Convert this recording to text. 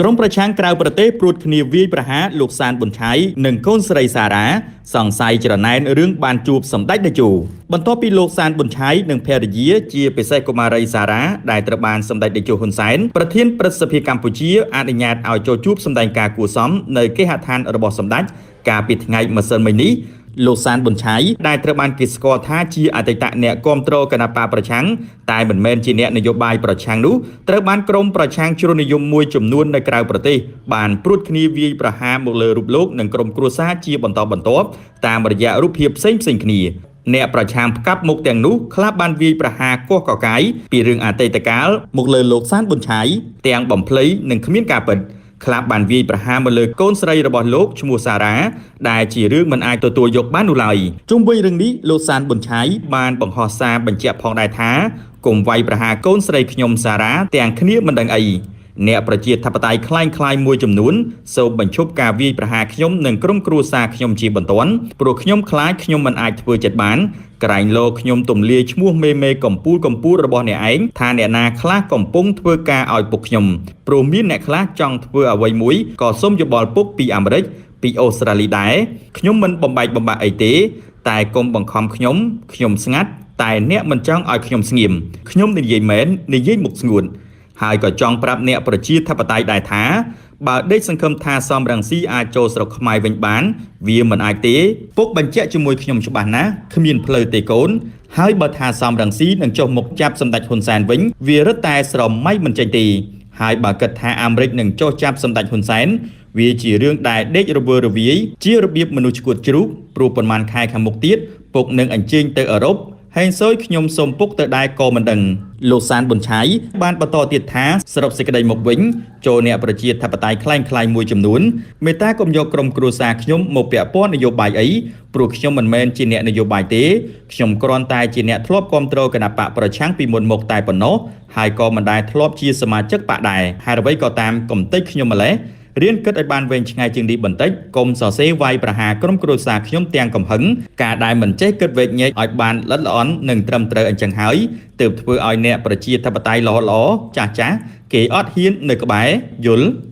ក្រុមប្រឆាំងក្រៅប្រទេសព្រួតគ្នាវាយប្រហារលោកសានប៊ុនឆៃនិងកូនស្រីសារ៉ាសង្ស័យច្រណែនរឿងបានជួបសម្ដេចតេជោបន្ទាប់ពីលោកសានប៊ុនឆៃនិងភរិយាជាពិសេសកុមារីសារ៉ាដែលត្រូវបានសម្ដេចតេជោហ៊ុនសែនប្រធានព្រឹទ្ធសភាកម្ពុជាអនុញ្ញាតឲ្យចូលជួបសម្ដែងការគួរសមនៅគេហដ្ឋានរបស់សម្ដេចកាលពីថ្ងៃម្សិលមិញនេះលោកសានប៊ុនឆៃដែលត្រូវបានគេស្គាល់ថាជាអតីតអ្នកគាំទ្រគណបកប្រឆាំងតែមិនមែនជាអ្នកនយោបាយប្រឆាំងនោះត្រូវបានក្រុមប្រឆាំងជ្រុលនិយមមួយចំនួននៅក្រៅប្រទេសបានព្រួតគ្នាវាយប្រហារមកលើរូបលោកនិងក្រុមគ្រួសារជាបន្តបន្ទាប់តាមរយៈរូបភាពផ្សេងៗគ្នាអ្នកប្រឆាំងផ្កាប់មុខទាំងនោះខ្លះបានវាយប្រហារកោះកកាយពីរឿងអតីតកាលមកលើលោកសានប៊ុនឆៃទាំងបំភ្លៃនិងគ្មានការពិតខ្លះបានវាយប្រហារមកលើកូនស្រីរបស់លោកឈ្មោះសារ៉ាដែលជារឿងមិនអាចទទួលយកបាននោះឡើយជុំវិញរឿងនេះលោកសានប៊ុនឆៃបានបង្ហោះសារបញ្ជាក់ផងដែរថាកុំវាយប្រហារកូនស្រីខ្ញុំសារ៉ាទាំងគ្នាមិនដឹងអីអ្នកប្រជាធិបតេយ្យคล้ายៗមួយចំនួនសូមបញ្ឈប់ការវាយប្រហារខ្ញុំនិងក្រុមគ្រួសារខ្ញុំជាបន្ទាន់ព្រោះខ្ញុំខ្លាចខ្ញុំមិនអាចធ្វើចិត្តបានក្រែងលោខ្ញុំទំលាយឈ្មោះមេកំពូលរបស់អ្នកឯងថាអ្នកណាខ្លះកំពុងធ្វើការឲ្យពុកខ្ញុំព្រោះមានអ្នកខ្លះចង់ធ្វើអ្វីមួយក៏សូមយោបល់ពុកពីអាមេរិកពីអូស្ត្រាលីដែរខ្ញុំមិនបំបែកបំបាក់អីទេតែកុំបង្ខំខ្ញុំស្ងាត់តែអ្នកមិនចង់ឲ្យខ្ញុំស្ងៀមខ្ញុំនិយាយមែននិយាយមុខស្ងួនហើយក៏ចង់ប្រាប់អ្នកប្រជាធិបតេយ្យដែរថាបើដេកសង្ឃឹមថាសំរងស៊ីអាចចូលស្រុកខ្មែរវិញបានវាមិនអាចទេពុកបញ្ជាក់ជាមួយខ្ញុំច្បាស់ណាស់គ្មានផ្លូវទេកូនហើយបើថាសំរងស៊ីនឹងចុះមុខចាប់សម្ដេចហ៊ុនសែនវិញវារឹតតែស្រមៃមិនចេញទេហើយបើគិតថាអាមេរិកនឹងចុះចាប់សម្ដេចហ៊ុនសែនវាជារឿងដែលដេករវើរវាយជារបៀបមនុស្សឈួតជ្រូកព្រោះប៉ុន្មានខែខាងមុខទៀតពុកនឹងអញ្ជើញទៅអឺរ៉ុបហេងស៊ុយខ្ញុំសូមពុកទៅដែរក៏មិនដឹងលោកសានប៊ុនឆៃបានបន្តទៀតថាសរុបសេចក្តីមកវិញចូលអ្នកប្រជាធិបតេយ្យคล้ายៗមួយចំនួនមេត្តាកុំយកក្រុមគ្រួសារខ្ញុំមកពាក់ព័ន្ធនយោបាយអីព្រោះខ្ញុំមិនមែនជាអ្នកនយោបាយទេខ្ញុំគ្រាន់តែជាអ្នកធ្លាប់គ្រប់គ្រងគណបកប្រឆាំងពីមុនមកតែប៉ុណ្ណោះហើយក៏មិនដែលធ្លាប់ជាសមាជិកបកដែរហើយអ្វីក៏តាមកំតិចខ្ញុំម្លេះរៀនគិតឲ្យបានវែងឆ្ងាយជាងនេះបន្តិចកុំសរសេរវាយប្រហារក្រុមគ្រួសារខ្ញុំទាំងកំហឹងការដែលមិនចេះគិតវែងញែកឲ្យបានល្អិតល្អន់និងត្រឹមត្រូវអញ្ចឹងហើយទើបធ្វើឲ្យអ្នកប្រជាធិបតេយ្យល្អចាស់គេអត់ហ៊ាននៅក្បែរយល់